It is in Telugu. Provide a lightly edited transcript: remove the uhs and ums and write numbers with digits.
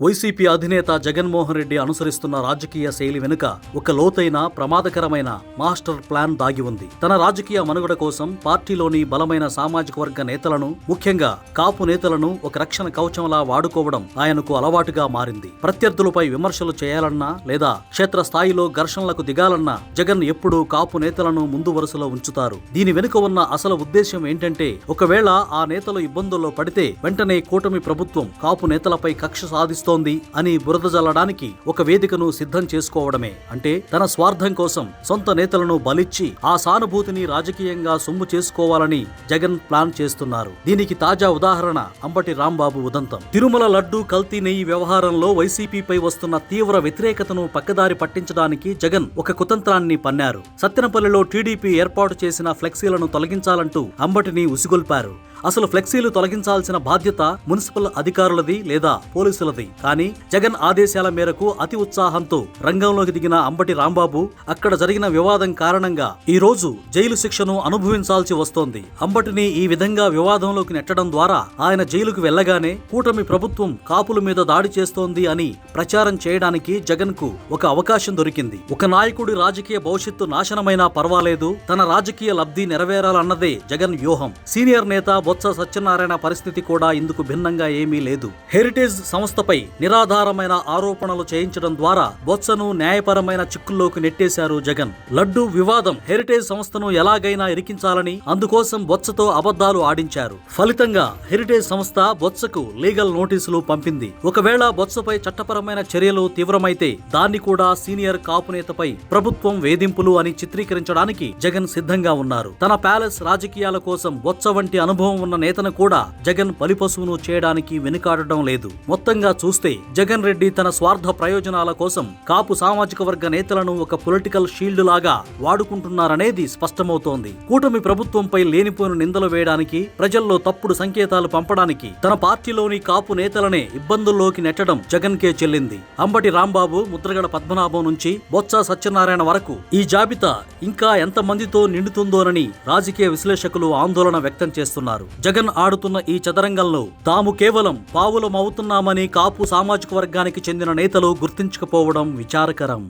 వైసీపీ అధినేత జగన్మోహన్ రెడ్డి అనుసరిస్తున్న రాజకీయ శైలి వెనుక ఒక లోతైన ప్రమాదకరమైన మాస్టర్ ప్లాన్ దాగి ఉంది. తన రాజకీయ మనుగడ కోసం పార్టీలోని బలమైన సామాజిక వర్గ నేతలను, ముఖ్యంగా కాపు నేతలను ఒక రక్షణ కవచంలా వాడుకోవడం ఆయనకు అలవాటుగా మారింది. ప్రత్యర్థులపై విమర్శలు చేయాలన్నా లేదా క్షేత్రస్థాయిలో ఘర్షణలకు దిగాలన్నా జగన్ ఎప్పుడూ కాపు నేతలను ముందు వరుసలో ఉంచుతారు. దీని వెనుక ఉన్న అసలు ఉద్దేశం ఏంటంటే, ఒకవేళ ఆ నేతలు ఇబ్బందుల్లో పడితే వెంటనే కూటమి ప్రభుత్వం కాపు నేతలపై కక్ష సాధిస్తుంది అని బురద జల్లడానికి ఒక వేదికను సిద్ధం చేసుకోవడమే. అంటే తన స్వార్థం కోసం సొంత నేతలను బలిచ్చి ఆ సానుభూతిని రాజకీయంగా సొమ్ము చేసుకోవాలని జగన్ ప్లాన్ చేస్తున్నారు. దీనికి తాజా ఉదాహరణ అంబటి రాంబాబు ఉదంతం. తిరుమల లడ్డు కల్తీ నెయ్యి వ్యవహారంలో వైసీపీపై వస్తున్న తీవ్ర వ్యతిరేకతను పక్కదారి పట్టించడానికి జగన్ ఒక కుతంత్రాన్ని పన్నారు. సత్తెనపల్లిలో టీడీపీ ఏర్పాటు చేసిన ఫ్లెక్సీలను తొలగించాలంటూ అంబటిని ఉసిగొల్పారు. అసలు ఫ్లెక్సీలు తొలగించాల్సిన బాధ్యత మున్సిపల్ అధికారులది లేదా పోలీసులది. కానీ జగన్ ఆదేశాల మేరకు అతి ఉత్సాహంతో రంగంలోకి దిగిన అంబటి రాంబాబు అక్కడ జరిగిన వివాదం కారణంగా ఈ రోజు జైలు శిక్షను అనుభవించాల్సి వస్తోంది. అంబటిని ఈ విధంగా వివాదంలోకి నెట్టడం ద్వారా ఆయన జైలుకు వెళ్లగానే కూటమి ప్రభుత్వం కాపుల మీద దాడి చేస్తోంది అని ప్రచారం చేయడానికి జగన్ కు ఒక అవకాశం దొరికింది. ఒక నాయకుడి రాజకీయ భవిష్యత్తు నాశనమైనా పర్వాలేదు, తన రాజకీయ లబ్ధి నెరవేరాలన్నదే జగన్ వ్యూహం. సీనియర్ నేత బొత్స సత్యనారాయణ పరిస్థితి కూడా ఇందుకు భిన్నంగా ఏమీ లేదు. హెరిటేజ్ సంస్థపై నిరాధారమైన ఆరోపణలు చేయించడం ద్వారా బొత్సను న్యాయపరమైన చిక్కుల్లోకి నెట్టేశారు జగన్. లడ్డు వివాదం హెరిటేజ్ సంస్థను ఎలాగైనా ఇరికించాలని అందుకోసం బొత్సతో అబద్ధాలు ఆడించారు. ఫలితంగా హెరిటేజ్ సంస్థ బొత్సకు లీగల్ నోటీసులు పంపింది. ఒకవేళ బొత్సపై చట్టపరమైన చర్యలు తీవ్రమైతే దాన్ని కూడా సీనియర్ కాపు నేతపై ప్రభుత్వం వేధింపులు అని చిత్రీకరించడానికి జగన్ సిద్ధంగా ఉన్నారు. తన ప్యాలెస్ రాజకీయాల కోసం బొత్స వంటి అనుభవం ఉన్న నేతను కూడా జగన్ బలిపశువును చేయడానికి వెనుకాడడం లేదు. మొత్తంగా చూస్తే జగన్ రెడ్డి తన స్వార్థ ప్రయోజనాల కోసం కాపు సామాజిక వర్గ నేతలను ఒక పొలిటికల్ షీల్డ్ లాగా వాడుకుంటున్నారనేది స్పష్టమవుతోంది. కూటమి ప్రభుత్వంపై లేనిపోయిన నిందలు వేయడానికి, ప్రజల్లో తప్పుడు సంకేతాలు పంపడానికి తన పార్టీలోని కాపు నేతలనే ఇబ్బందుల్లోకి నెట్టడం జగన్ కే చెల్లింది. అంబటి రాంబాబు, ముద్రగడ పద్మనాభం నుంచి బొత్స సత్యనారాయణ వరకు ఈ జాబితా ఇంకా ఎంతమందితో నిండుతుందోనని రాజకీయ విశ్లేషకులు ఆందోళన వ్యక్తం చేస్తున్నారు. జగన్ ఆడుతున్న ఈ చదరంగంలో తాము కేవలం పావులమవుతున్నామని కాపు సామాజిక వర్గానికి చెందిన నేతలు గుర్తించకపోవడం విచారకరం.